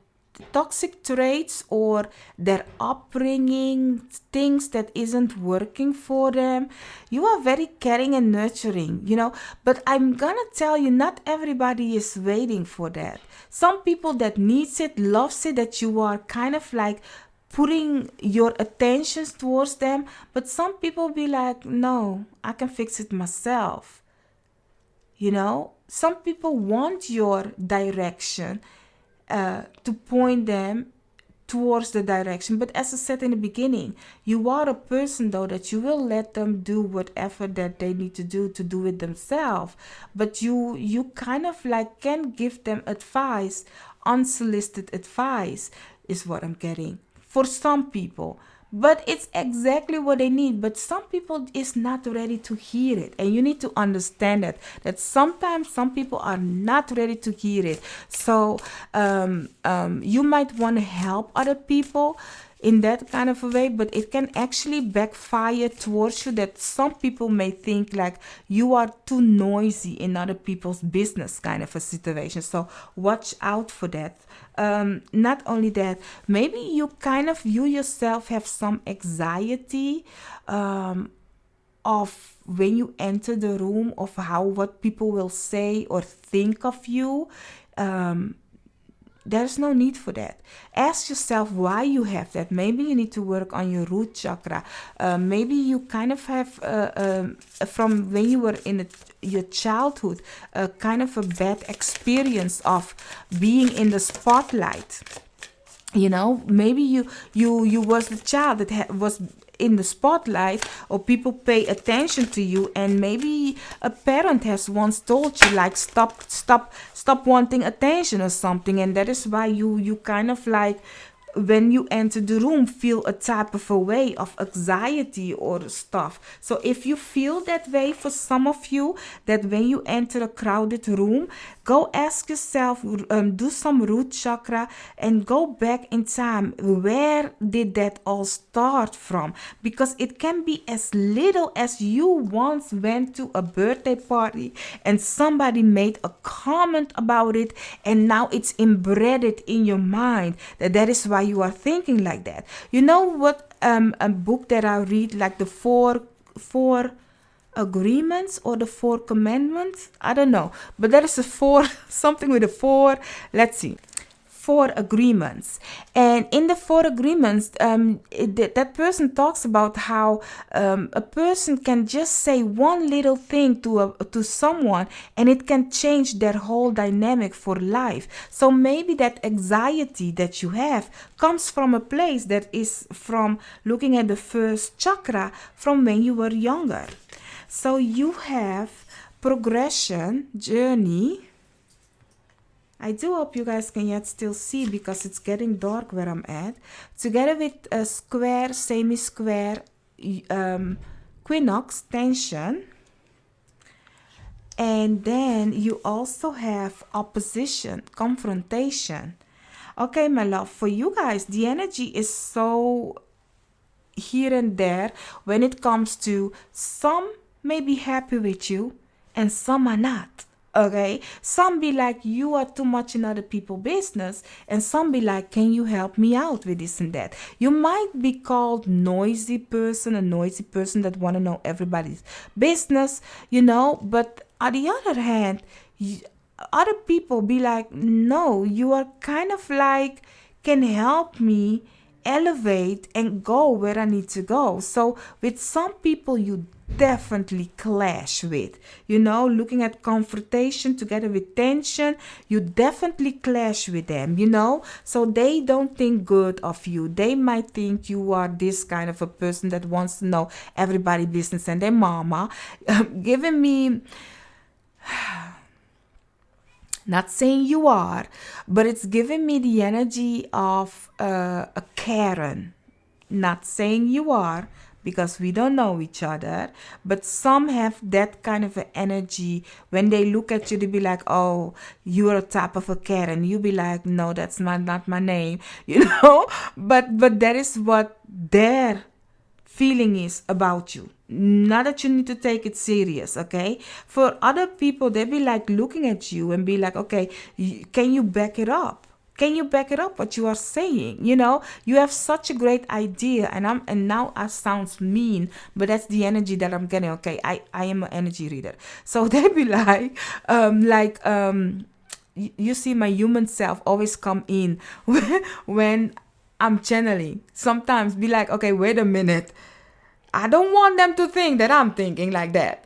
toxic traits or their upbringing, things that isn't working for them. You are very caring and nurturing, you know, but I'm gonna tell you, not everybody is waiting for that. Some people that needs it, loves it, that you are kind of like putting your attentions towards them, but some people be like, no, I can fix it myself. You know, some people want your direction to point them towards the direction. But as I said in the beginning, you are a person though that you will let them do whatever that they need to do it themselves. But you kind of like can give them advice, unsolicited advice is what I'm getting for some people. But it's exactly what they need, but some people is not ready to hear it, and you need to understand that sometimes some people are not ready to hear it. So you might want to help other people in that kind of a way, but it can actually backfire towards you, that some people may think like you are too noisy in other people's business kind of a situation. So watch out for that. Not only that, maybe you yourself have some anxiety of when you enter the room, of what people will say or think of you. There's no need for that. Ask yourself why you have that. Maybe you need to work on your root chakra. Maybe you kind of have, from when you were in your childhood, kind of a bad experience of being in the spotlight. You know, maybe you was the child that was in the spotlight, or people pay attention to you, and maybe a parent has once told you like stop wanting attention or something, and that is why you kind of like, when you enter the room, feel a type of a way of anxiety or stuff. So if you feel that way, for some of you, that when you enter a crowded room, go ask yourself, do some root chakra and go back in time. Where did that all start from? Because it can be as little as you once went to a birthday party and somebody made a comment about it, and now it's embedded in your mind that is why you are thinking like that. You know what, a book that I read, like the four agreements or the 4 commandments, I don't know, but there is a 4 something with a 4, let's see, 4 agreements. And in the 4 agreements, that person talks about how a person can just say one little thing to someone, and it can change their whole dynamic for life. So maybe that anxiety that you have comes from a place that is from looking at the first chakra from when you were younger. So you have progression, journey. I do hope you guys can yet still see, because it's getting dark where I'm at. Together with a square, semi-square, equinox, tension. And then you also have opposition, confrontation. Okay, my love, for you guys, the energy is so here and there when it comes to some may be happy with you and some are not. Okay, some be like, you are too much in other people's business, and some be like, can you help me out with this and that? You might be called a noisy person that want to know everybody's business, you know, but on the other hand, other people be like, no, you are kind of like can help me elevate and go where I need to go. So with some people you definitely clash with, looking at confrontation together with tension, you definitely clash with them, so they don't think good of you. They might think you are this kind of a person that wants to know everybody's business and their mama. Giving me, not saying you are, but it's giving me the energy of a Karen. Not saying you are, because we don't know each other, but some have that kind of an energy. When they look at you, they be like, oh, you're a type of a Karen. You be like, no, that's not my name, but that is what their feeling is about you. Not that you need to take it serious, okay? For other people, they be like looking at you and be like, okay, can you back it up? Can you back it up what you are saying? You have such a great idea, and now I sounds mean, but that's the energy that I'm getting. Okay, I am an energy reader, so they be like, you see, my human self always come in when I'm channeling. Sometimes be like, okay, wait a minute. I don't want them to think that I'm thinking like that,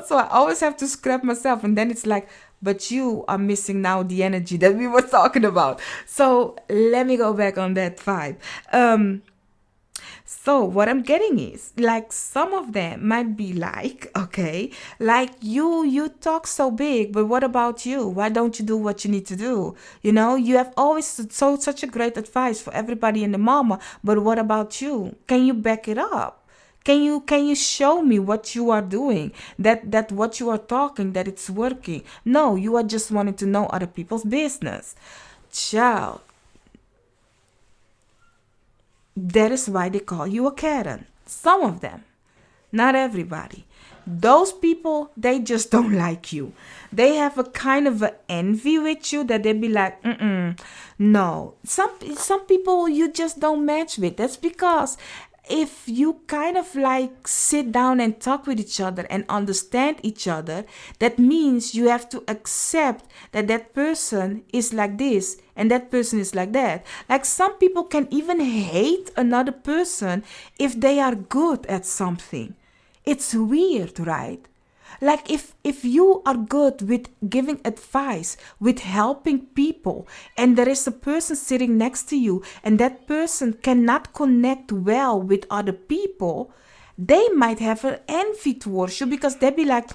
So I always have to scrap myself, and then it's like, but you are missing now the energy that we were talking about. So let me go back on that vibe. So what I'm getting is, like, some of them might be like, okay, like you talk so big, but what about you? Why don't you do what you need to do? You have always such a great advice for everybody in the mama, but what about you? Can you back it up? Can you show me what you are doing? That what you are talking, that it's working? No, you are just wanting to know other people's business. Child. That is why they call you a Karen. Some of them. Not everybody. Those people, they just don't like you. They have a kind of an envy with you that they be like, no. Some people you just don't match with. That's because if you kind of like sit down and talk with each other and understand each other, that means you have to accept that person is like this and that person is like that. Like, some people can even hate another person if they are good at something. It's weird, right? Like, if you are good with giving advice, with helping people, and there is a person sitting next to you and that person cannot connect well with other people, they might have an envy towards you, because they be like,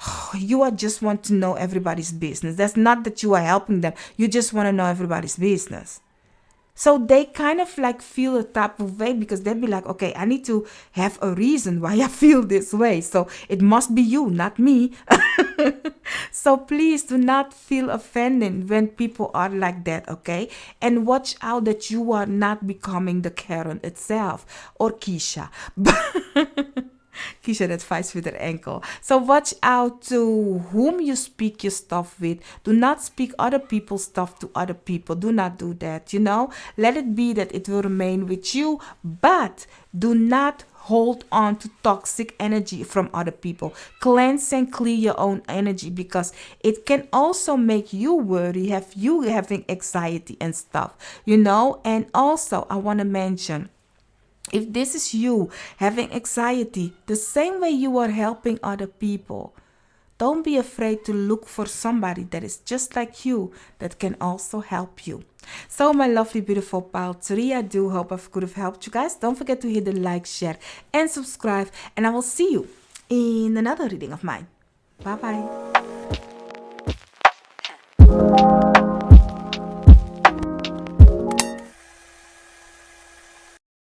oh, you are just want to know everybody's business. That's not that you are helping them. You just want to know everybody's business. So they kind of like feel a type of way, because they'll be like, okay, I need to have a reason why I feel this way. So it must be you, not me. So please do not feel offended when people are like that, okay? And watch out that you are not becoming the Karen itself, or Keisha. Keisha, that fights with her ankle. So watch out to whom you speak your stuff with. Do not speak other people's stuff to other people. Do not do that, Let it be that it will remain with you, but do not hold on to toxic energy from other people. Cleanse and clear your own energy, because it can also make you worry, have you having anxiety and stuff, And also, I want to mention, if this is you having anxiety, the same way you are helping other people, don't be afraid to look for somebody that is just like you that can also help you. So, my lovely, beautiful pile 3, I do hope I could have helped you guys. Don't forget to hit the like, share, and subscribe. And I will see you in another reading of mine. Bye-bye.